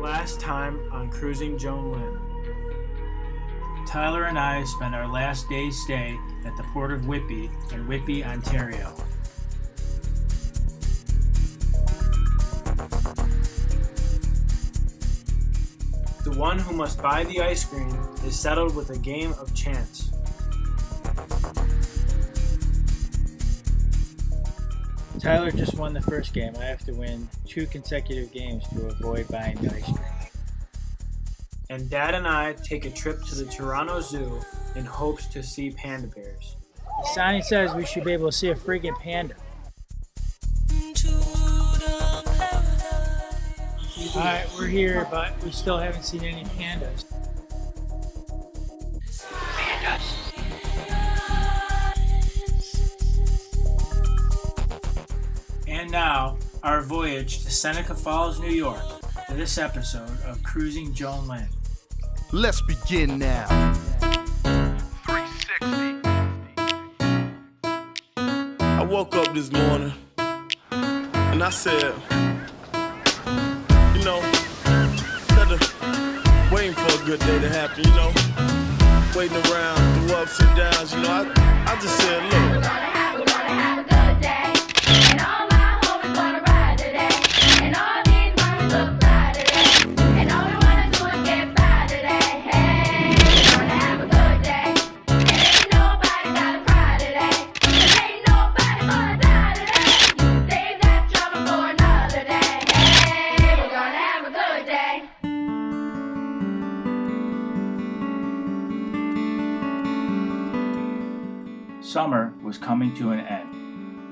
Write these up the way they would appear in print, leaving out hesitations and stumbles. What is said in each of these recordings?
Last time on Cruising Joan Lynn. Tyler and I spent our last day's stay at the Port of Whitby in Whitby, Ontario. The one who must buy the ice cream is settled with a game of chance. Tyler just won the first game. I have to win 2 consecutive games to avoid buying the ice cream. And Dad and I take a trip to the Toronto Zoo in hopes to see panda bears. The sign says we should be able to see a freaking panda. Alright, we're here, but we still haven't seen any pandas. And now, our voyage to Seneca Falls, New York, for this episode of Cruising Joan Lynn. Let's begin now. 360. I woke up this morning and I said, instead of waiting for a good day to happen, waiting around through ups and downs, I just said, look. We're gonna have a good day, and all my homies wanna ride today, and all these mamas look fly today, and all we wanna do is get by today. Hey, we're gonna have a good day, and ain't nobody gotta cry today, and ain't nobody gonna die today. You can save that trouble for another day. Hey, we're gonna have a good day. Summer was coming to an end.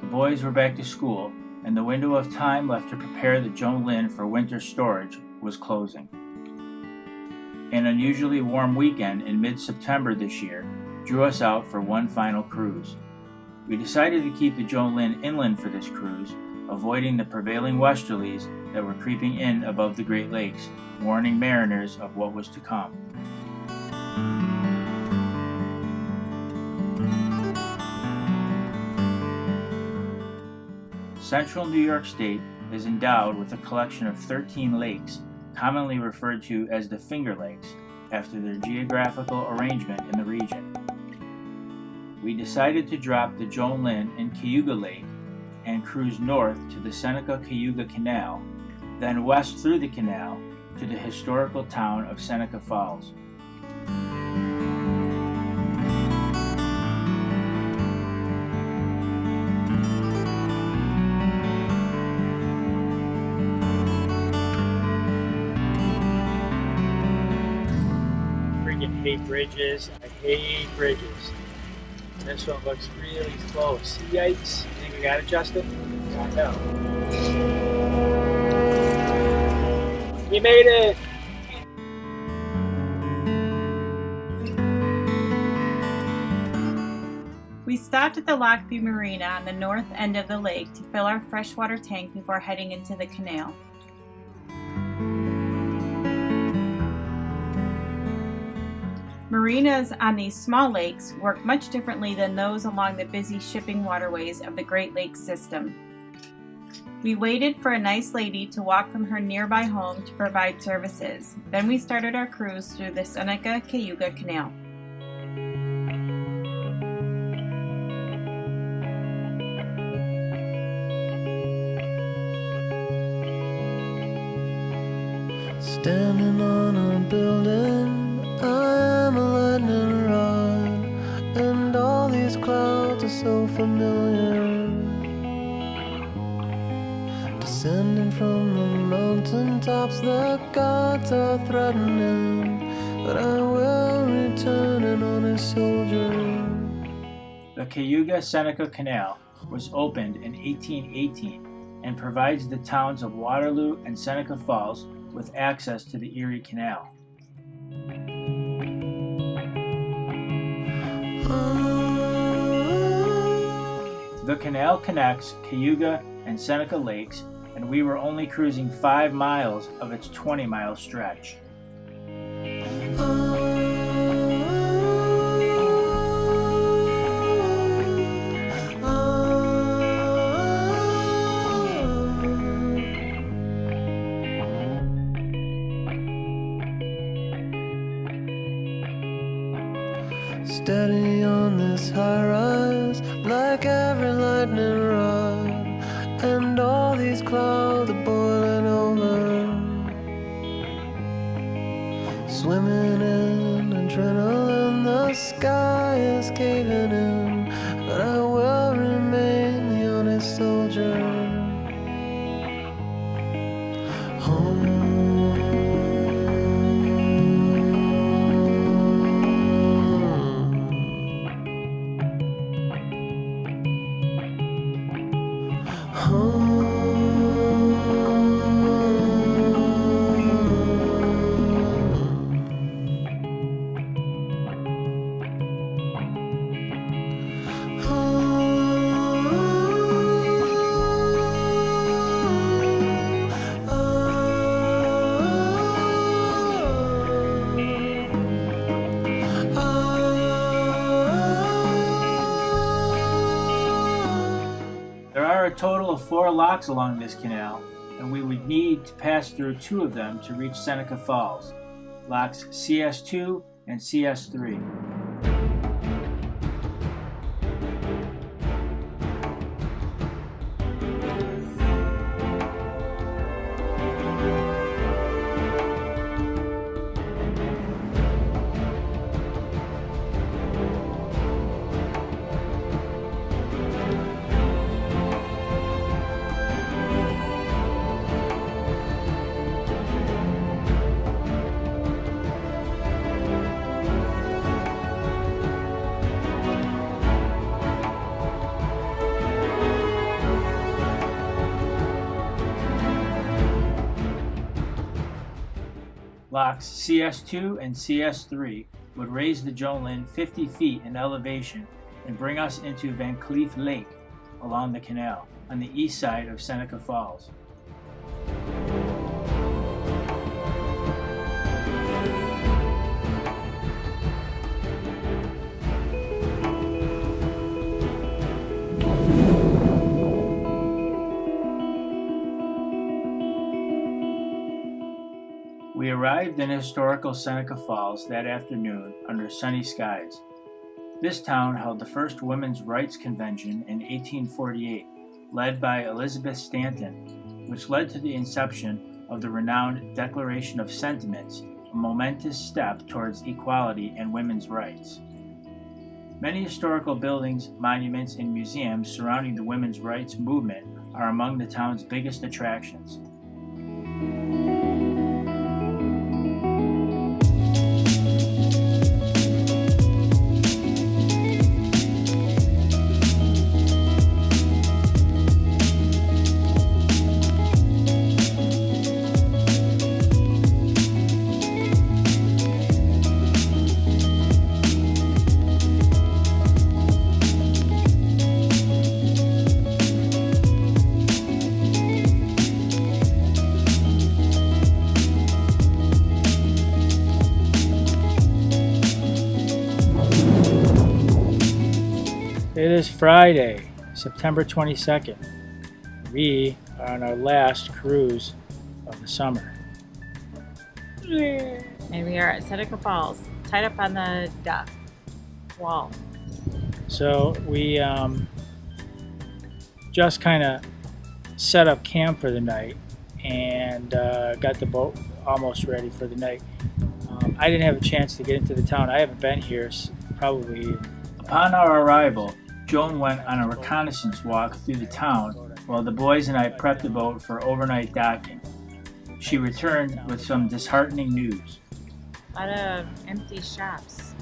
The boys were back to school, and the window of time left to prepare the Joan Lynn for winter storage was closing. An unusually warm weekend in mid-September this year drew us out for one final cruise. We decided to keep the Joan Lynn inland for this cruise, avoiding the prevailing westerlies that were creeping in above the Great Lakes, warning mariners of what was to come. Central New York State is endowed with a collection of 13 lakes, commonly referred to as the Finger Lakes, after their geographical arrangement in the region. We decided to drop the Joan Lynn in Cayuga Lake and cruise north to the Seneca-Cayuga Canal, then west through the canal to the historical town of Seneca Falls. Hate bridges. I hate bridges. This one looks really close. Yikes. You think I got it, Justin? I know. You made it! We stopped at the Lockview Marina on the north end of the lake to fill our freshwater tank before heading into the canal. Marinas on these small lakes work much differently than those along the busy shipping waterways of the Great Lakes system. We waited for a nice lady to walk from her nearby home to provide services. Then we started our cruise through the Seneca-Cayuga Canal. Standing on a building, I am a lightning rod, and all these clouds are so familiar. Descending from the mountaintops, the gods are threatening, but I will return an honest soldier. The Cayuga-Seneca Canal was opened in 1818 and provides the towns of Waterloo and Seneca Falls with access to the Erie Canal. The canal connects Cayuga and Seneca Lakes, and we were only cruising 5 miles of its 20-mile stretch. steady on this high rise, like every lightning rod, and all these clouds are boiling over, swimming in adrenaline. The sky is caving in, but I will remain the honest soldier. There are a total of 4 locks along this canal, and we would need to pass through 2 of them to reach Seneca Falls, locks CS2 and CS3. Locks CS2 and CS3 would raise the Joan Lynn 50 feet in elevation and bring us into Van Cleef Lake along the canal on the east side of Seneca Falls. We arrived in historical Seneca Falls that afternoon under sunny skies. This town held the first women's rights convention in 1848, led by Elizabeth Stanton, which led to the inception of the renowned Declaration of Sentiments, a momentous step towards equality and women's rights. Many historical buildings, monuments, and museums surrounding the women's rights movement are among the town's biggest attractions. It is Friday, September 22nd. We are on our last cruise of the summer. And we are at Seneca Falls, tied up on the dock wall. So we just kind of set up camp for the night and got the boat almost ready for the night. I didn't have a chance to get into the town. I haven't been here probably. Upon our arrival, Joan went on a reconnaissance walk through the town while the boys and I prepped the boat for overnight docking. She returned with some disheartening news. A lot of empty shops.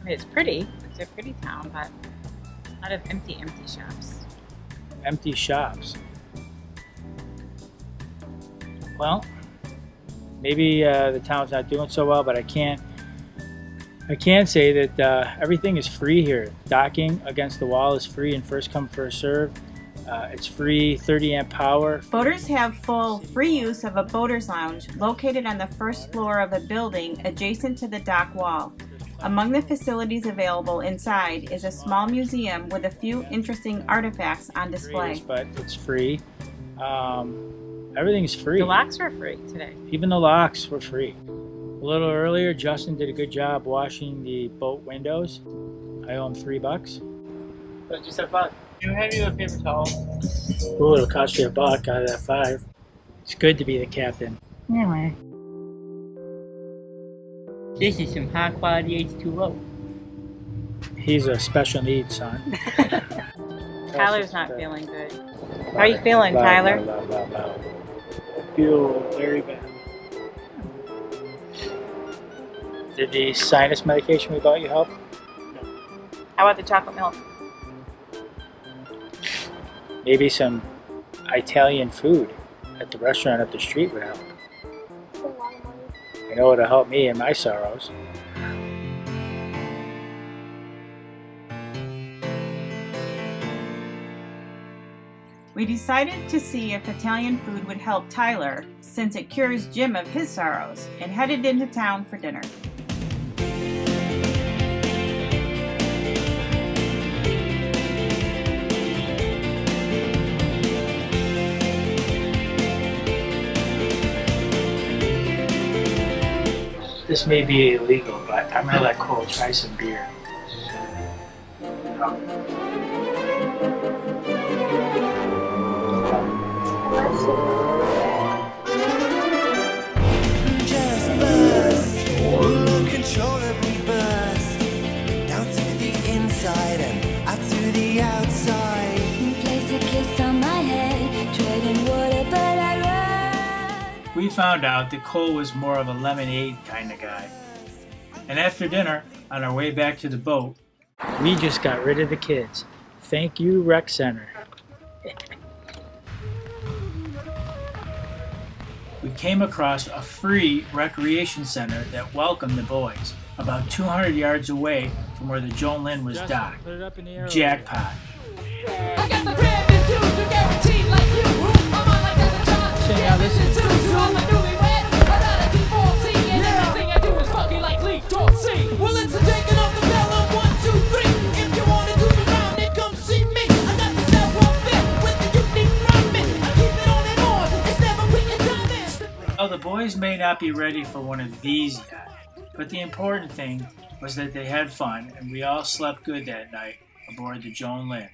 It's pretty. It's a pretty town, but a lot of empty shops. Empty shops. Well, maybe the town's not doing so well, but I can't say that everything is free here. Docking against the wall is free and first come, first serve. It's free 30 amp power. Boaters have full free use of a boaters lounge located on the first floor of a building adjacent to the dock wall. Among the facilities available inside is a small museum with a few interesting artifacts on display. But it's free. Everything's free. The locks were free today. Even the locks were free. A little earlier, Justin did a good job washing the boat windows. I owe him $3. But just have fun. You hand me a paper towel. Ooh, it'll cost you $1 out of that 5. It's good to be the captain. Anyway. This is some high quality H2O. He's a special needs son. Tyler's not feeling good. How are you feeling, Tyler? I feel very bad. Did the sinus medication we bought you help? How about the chocolate milk? Maybe some Italian food at the restaurant up the street would help. I know it'll help me in my sorrows. We decided to see if Italian food would help Tyler, since it cures Jim of his sorrows, and headed into town for dinner. This may be illegal, but I'm gonna let Cole try some beer. Just burst, uncontrollably burst, down to the inside and out to the outside. Place a kiss on my head, treading water, but I run. We found out that Cole was more of a lemonade kind of guy. And after dinner, on our way back to the boat, we just got rid of the kids. Thank you, Rec Center. We came across a free recreation center that welcomed the boys, about 200 yards away from where the Joan Lynn was docked. Jackpot. I got the brand new dude to guarantee like you. I'm on like there's a job. So now this is- I'm a newlywed. I got a divorcee, and everything I do is fucking like Lee Dorsey. Well, it's a taking off the bell on 1, 2, 3. If you wanna do me round, then come see me. I got the savoir fit with the unique rhyming. I keep it on, it's never quitting timing. Oh, the boys may not be ready for one of these yet, but the important thing was that they had fun, and we all slept good that night aboard the Joan Lynn.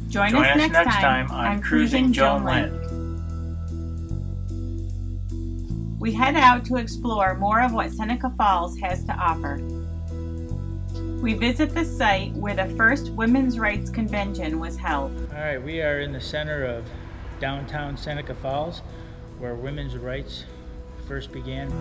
Join us next time on Cruising Joan Lynn. We head out to explore more of what Seneca Falls has to offer. We visit the site where the first Women's Rights Convention was held. All right, we are in the center of downtown Seneca Falls, where women's rights first began.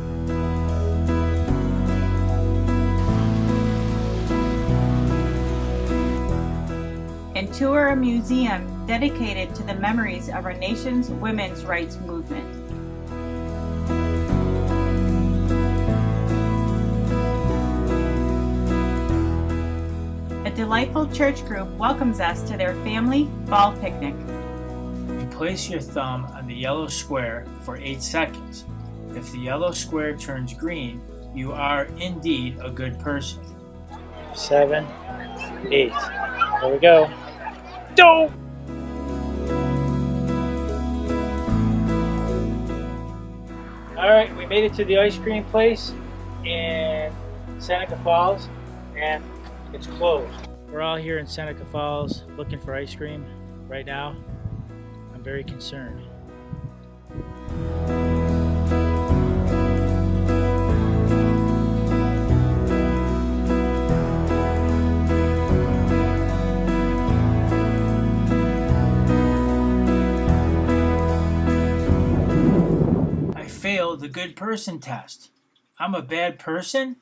And tour a museum dedicated to the memories of our nation's women's rights movement. A delightful church group welcomes us to their family fall picnic. You place your thumb on the yellow square for 8 seconds. If the yellow square turns green, you are indeed a good person. 7, 8. There we go. Go! Alright, we made it to the ice cream place in Seneca Falls, and it's closed. We're all here in Seneca Falls looking for ice cream right now. I'm very concerned. failed the good person test. I'm a bad person?